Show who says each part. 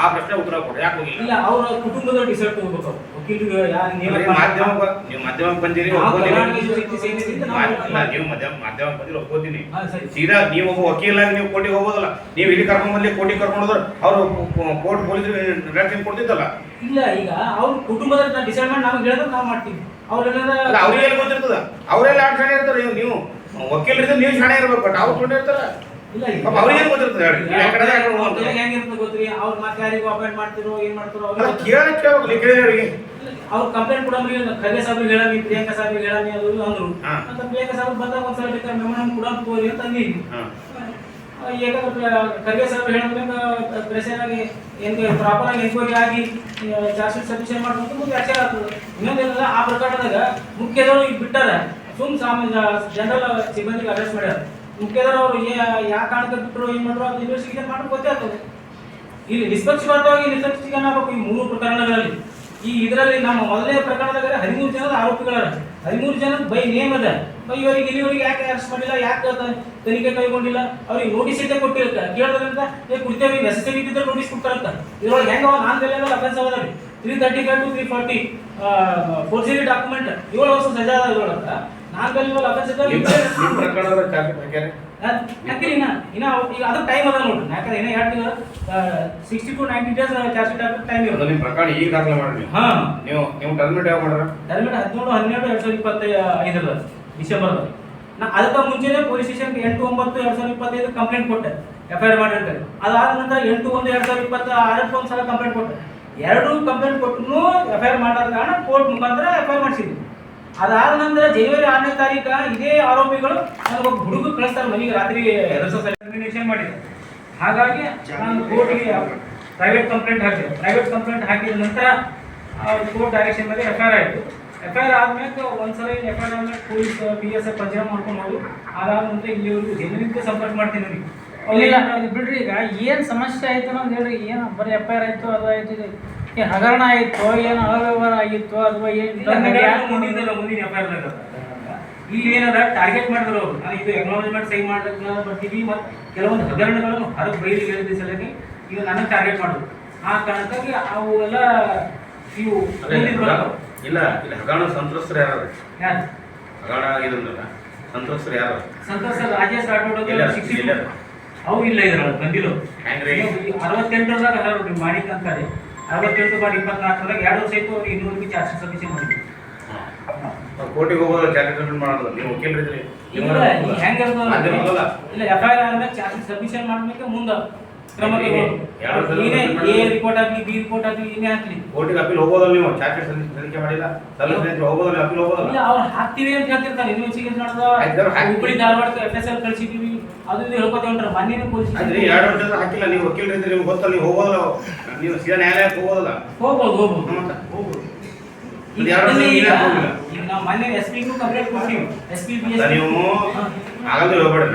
Speaker 1: ಆ ಪ್ರಶ್ನೆ ಉತ್ತರ ಕೊಡಿ. ಯಾಕೆ ಹೋಗಿಲ್ಲ?
Speaker 2: ಇಲ್ಲ, ಅವ್ರ ಕುಟುಂಬದ ಡಿಸೈಡ್ ತಗೋಬೇಕು. ವಕೀಲರು
Speaker 1: ನೀವು ಮಾಧ್ಯಮಕ್ಕೆ ಬಂದಿರಿ, ನೀವು ಮಾಧ್ಯಮಕ್ಕೆ ಬಂದಿರಿ ಒಪ್ಕೋತೀನಿ. ಸೀದಾ ನೀವು ಒಬ್ಬ ವಕೀಲಾಗಿ ನೀವು ಕೋರ್ಟಿಗೆ ಹೋಗೋದಲ್ಲ. ನೀವು ಇಲ್ಲಿ ಕರ್ಕೊಂಡ್ ಬಂದು ಕೋರ್ಟಿಗೆ ಕರ್ಕೊಂಡು ಹೋದ್ರೆ ಅವರು ಕೋರ್ಟ್ ಪೊಲೀಸರು ರಿಯಾಕ್ಷನ್ ಕೊಡ್ತಿದ್ದಲ್ಲ.
Speaker 2: ಇಲ್ಲ, ಈಗ ಅವ್ರ ಕುಟುಂಬದ ಡಿಸೈಡ್ ಮಾಡಿ ನಮ್ಗೆ ಹೇಳಿದ್ರೆ ನಾವು ಮಾಡ್ತೀವಿ.
Speaker 1: ಅವ್ರಿಗೆ ಗೊತ್ತಿರ್ತದ, ಅವರೆಲ್ಲ ಆಟ ಶಾಣೆ ಇರ್ತಾರೆ. ನೀವು ವಕೀಲರಿದ್ರೆ ನೀವು ಶಾಣೆ ಇರ್ಬೇಕು, ಬಟ್ ಅವ್ರು ಕೊಂಡಿರ್ತಾರ. ಅವ್ರಿಗೇನು ಗೊತ್ತಿರ್ತದೆ ಹೇಳಿ?
Speaker 2: ಹೆಂಗಿರ್ತದೆ ಗೊತ್ತ್ರಿ? ಅವ್ರು ಮತ್ತೆ ಯಾರಿಗೂ ಅಪಾಯಿಂಟ್ ಮಾಡ್ತಿರೋ ಏನ್ ಮಾಡ್ತಾರೋ
Speaker 1: ಕೇಳೋರಿಗೆ
Speaker 2: ಅವ್ರು ಕಂಪ್ಲೇಂಟ್ ಕೊಡೋರಿಗೆ ಖರ್ಗೆ ಸಾಹೇಬ್ರಿಗೆ ಹೇಳವಿ, ಪ್ರಿಯಾಂಕಾ ಸಾಹೇಬ್ರಿಗೆ ಹೇಳವಿ ಅದು ಅಂದ್ರು. ಅಂತ ಪ್ರಿಯಾಂಕಾ ಸಾಹೇಬ್ ಬಂದಾಗ ಒಂದ್ಸಲ ಬೇಕಾದ್ರೆ ಮೆಮೊರಂ ಕೂಡ ತಗೋರಿ ಅಂತ ಅಂದಿದ್ವಿ. ಯಾಕಂದ್ರೆ ಖರ್ಗೆ ಸಾಹೇಬ್ ಹೇಳೋದ್ರಿಂದ ಪ್ರೆಷರ್ ಆಗಿ ಪ್ರಾಪರ್ ಆಗಿ ಎನ್ಕ್ವೈರಿ ಆಗಿ ಚಾರ್ಜ್ ಶೀಟ್ ಸಬ್ಮಿಷನ್ ಮಾಡೋದು ಮುಂದೆ ಆಚಾರ ಆಗ್ತದೆ. ಇನ್ನೊಂದೇನಲ್ಲ, ಆ ಪ್ರಕರಣದಾಗ ಮುಖ್ಯದವರು ಈಗ ಬಿಟ್ಟಾರ, ಜನರಲ್ ಸಿಬ್ಬಂದಿಗೆ ಅರೆಸ್ಟ್ ಮಾಡ್ಯಾರ. ಮುಖ್ಯದವರು ಅವರು ಯಾವ ಕಾರಣಕ್ಕೆ ಬಿಟ್ಟರು ಏನ್ ಮಾಡ್ರು ಅದು ಇನ್ವೆಸ್ಟಿಗೇಷನ್ ಮಾಡೋದು ಗೊತ್ತೇ ಆಗ್ತದೆ. ಇಲ್ಲಿ ನಿಷ್ಪಕ್ಷಪಾತವಾಗಿ ನಿಷ್ಪಕ್ಷೀಕರಣ ಆಗಬೇಕು ಈ 3 ಪ್ರಕರಣಗಳಲ್ಲಿ. ಇದರಲ್ಲಿ ನಮ್ಮ ಮೊದಲನೇ ಪ್ರಕರಣದಾಗ 13 ಜನದ ಆರೋಪಿಗಳ 13 ಜನ ಬೈ ನೇಮ್ ಅದ. ಇವರಿಗೆ ಇಲ್ಲಿವರೆಗೆ ಯಾಕೆ ಅರೆಸ್ಟ್ ಮಾಡಿಲ್ಲ, ಯಾಕೆ ತನಿಖೆ ಕೈಗೊಂಡಿಲ್ಲ, ಅವ್ರಿಗೆ ನೋಟಿಸ್ ಇದ್ದೇ ಕೊಟ್ಟಿರುತ್ತೆ. ಕೇಳೋದ್ರಿಂದ ಕುಡಿತೇವೆ ನೆಸೆಸರಿ ಇದ್ದಿದ್ರೆ ನೋಟಿಸ್ ಕೊಡ್ತಾರಂತ. ಇದ್ರೊಳಗೆ ಹೆಂಗ ನಾನ್ ಬೆಲೆ ಅಫೆನ್ಸ್ ಅವರಲ್ಲಿ 335 to 340 ಫೋರ್ಜರಿ ಡಾಕ್ಯುಮೆಂಟ್ 7 ವರ್ಷ ಸಜಾ ಅದ. ಇದ್ರೊಳಗ ನಾನ್ ಬೆಲೆ ಅಫೆನ್ಸ್ ಇನ್ನ ಈಗ ಅದು ಟೈಮ್ ಅದ ನೋಡ್ರಿ. ಯಾಕಂದ್ರೆ ಇನ್ನ 60 to 90 days ಚಾರ್ಜ್ ಶೀಟ್ ಹಾಕೋ ಟೈಮ್ ಇರುತ್ತೆ.
Speaker 1: ನಿಮ್ಮ ಪ್ರಕರಣ ಈಗ ದಾಖಲೆ ಮಾಡ್ರಿ. ನೀವು ಟರ್ಮಿನೇಟ್ ಯಾವಾಗ ಮಾಡ್ರ?
Speaker 2: Terminate 17-12-2025 December. ನಾ ಅದಕ್ಕೆ ಮುಂಚೆನೆ ಪೊಲೀಸ್ ಸ್ಟೇಷನ್ಗೆ 8-9-2025 ಕಂಪ್ಲೇಂಟ್ ಕೊಟ್ಟೆ, FIR ಮಾಡಿರ್ತಾರೆ. ಅದಾದ ನಂತರ 8-1-2026 ಒಂದ್ಸಲ ಕಂಪ್ಲೇಂಟ್ ಕೊಟ್ಟೆ. 2 ಕಂಪ್ಲೇಂಟ್ ಕೊಟ್ಟು FIR ಮಾಡಾದ ಕಾರಣ ಕೋರ್ಟ್ ಮುಖಾಂತರ FIR ಮಾಡಿಸಿದ್ವಿ. ಅದಾದ ನಂತರ ಜನವರಿ 6ನೇ ತಾರೀಕು ಇದೇ ಆರೋಪಿಗಳು ನನಗೊಬ್ಬ ಹುಡುಗ ಕಳಿಸ್ತಾರೆ ಮನೆಗೆ ರಾತ್ರಿ ಟರ್ಮಿನೇಷನ್ ಮಾಡಿದ್ರು. ಹಾಗಾಗಿ ನಾನು ಕೋರ್ಟ್ಗೆ ಪ್ರೈವೇಟ್ ಕಂಪ್ಲೇಂಟ್ ಹಾಕಿದೆ. ಪ್ರೈವೇಟ್ ಕಂಪ್ಲೇಂಟ್ ಹಾಕಿದ ನಂತರ ಕೋರ್ಟ್ ಡೈರೆಕ್ಷನ್ ಮೇಲೆ FIR ಆಯಿತು. FIR ಆದ್ಮೇಲೆ ಒಂದ್ಸಲ FIR ಆದ್ಮೇಲೆ ಪೊಲೀಸ್ PSI ಪಂಚನಾಮ ಮಾಡ್ಕೊಂಡು ಹೋದ್ರು. ಅದಾದ ನಂತರ ಇಲ್ಲಿವರೆಗೂ ಜನರಿಂದ ಸಂಪರ್ಕ ಮಾಡ್ತೀನಿ ನನಗೆ.
Speaker 3: ಇಲ್ಲ ಬಿಡ್ರಿ, ಈಗ ಏನು ಸಮಸ್ಯೆ ಆಯಿತು ಅಂತ ಹೇಳ್ರಿ. ಏನು ಬರೀ FIR ಆಯಿತು, ಅದು ಆಯಿತು, ಹಗರಣ ಆಯಿತು, ಏನು ಅವ್ಯವಹಾರ ಆಗಿತ್ತು, ಅಥವಾ ಏನು
Speaker 2: ಮುಂದಿನ FIR ಇಲ್ಲಿ ಏನದ ಟಾರ್ಗೆಟ್ ಮಾಡಿದ್ರು ಅವರು. ನಾನು ಇದು ಅಕ್ನಾಲಜ್ಮೆಂಟ್ ಸೈ ಮಾಡಕ್ಕೆ ಬರ್ತೀವಿ ಮತ್ತು ಕೆಲವೊಂದು ಹಗರಣಗಳನ್ನು ಹೊರಗೆ ಬೈಲಿಗೆ ಹೇಳಿದ ಸಲುವಾಗಿ ಈಗ ನನಗೆ ಟಾರ್ಗೆಟ್ ಮಾಡಿದ್ರು. ಆ ಕಾರಣಕ್ಕಾಗಿ ಅವು ಎಲ್ಲ ಇವು
Speaker 1: ಇಲ್ಲ ಇಲ್ಲಿ ಹಗರಣ ಸಂತ್ರಸ್ತರು ಯಾರು? ಹಗರಣ ಆಗಿದ್ರಲ್ಲ ಸಂತ್ರಸ್ತರು ಯಾರು?
Speaker 2: ಸಂತ್ರಸ್ತರು ರಾಜೇಶ್ ರಾಠೋಡ್ ಅವು ಇಲ್ಲ ಇದ್ರೊಳಗೆ ಬಂದಿಲ್ಲ. 68ರದಾಗ ಹಲವು ಮಾಡಿಕ್ ಅಂತಾರೆ. 68/24 2 ವರ್ಷ ಆಯ್ತು. ಅವ್ರಿಗೆ ಇನ್ನೂರಿಗೆ ಚಾರ್ಜ್ ಶೀಟ್ ಸಬ್ಮಿಷನ್ ಮಾಡಿದ್ವಿ.
Speaker 1: ಕೋರ್ಟಿಗೆ ಹೋಗೋದು ಚಾರ್ಜ್ ಶೀಟ್ ಮಾಡೋದು ನೀವು ವಕೀಲರಿದ್ರಿ
Speaker 2: ಹೆಂಗ ಇಲ್ಲ FIR ಆದ್ಮೇಲೆ ಚಾರ್ಜ್ ಶೀಟ್ ಸಬ್ಮಿಷನ್ ಮಾಡ್ಬೇಕು. ಮುಂದೆ ಕ್ರಮ A ರಿಪೋರ್ಟ್ ಆಗಲಿ, B ರಿಪೋರ್ಟ್ ಆಗಲಿ, ಏನೇ ಹಾಕ್ಲಿ
Speaker 1: ಕೋರ್ಟಿಗೆ ಅಪೀಲ್ ಹೋಗೋದಲ್ಲ. ನೀವು ಚಾರ್ಜ್ ಶೀಟ್ ತನಿಖೆ ಮಾಡಿಲ್ಲ ಹೋಗೋದಲ್ಲ, ಅಪೀಲ್ ಹೋಗೋದಲ್ಲ.
Speaker 2: ಇಲ್ಲ, ಅವ್ರು ಹಾಕ್ತೀವಿ ಅಂತ ಹೇಳ್ತಿರ್ತಾರೆ. ಇನ್ವೆಸ್ಟಿಗೇಷನ್ ಮಾಡೋದು ಹುಬ್ಬಳ್ಳಿ ಧಾರವಾಡಕ್ಕೆ FSL ಕಳಿಸಿದ್ದೀವಿ, ಅದು ಇದು ಹೇಳ್ಕೊತೇವೆ ಅಂತಾರೆ. ಮೊನ್ನೆ ಪೊಲೀಸ್
Speaker 1: 2 ವರ್ಷದ ಹಾಕಿಲ್ಲ. ನೀವು ವಕೀಲರಿದ್ರೆ ನಿಮ್ಗೆ ಗೊತ್ತಲ್ಲ, ನೀವು ಹೋಗೋದಲ್ಲ, ನೀವು ಸೀದಾ ನ್ಯಾಯಾಲಯಕ್ಕೆ ಹೋಗೋದಲ್ಲ.
Speaker 2: ಹೋಗ್ಬೋದು. ಈಗ ನಾವು ಮೊನ್ನೆ SP ಗೂ ಕಂಪ್ಲೇಂಟ್ ಕೊಡ್ತೀವಿ. SP
Speaker 1: ನೀವು ಆಗಲ್ಲ ಹೇಳ್ಬೇಡ್ರಿ.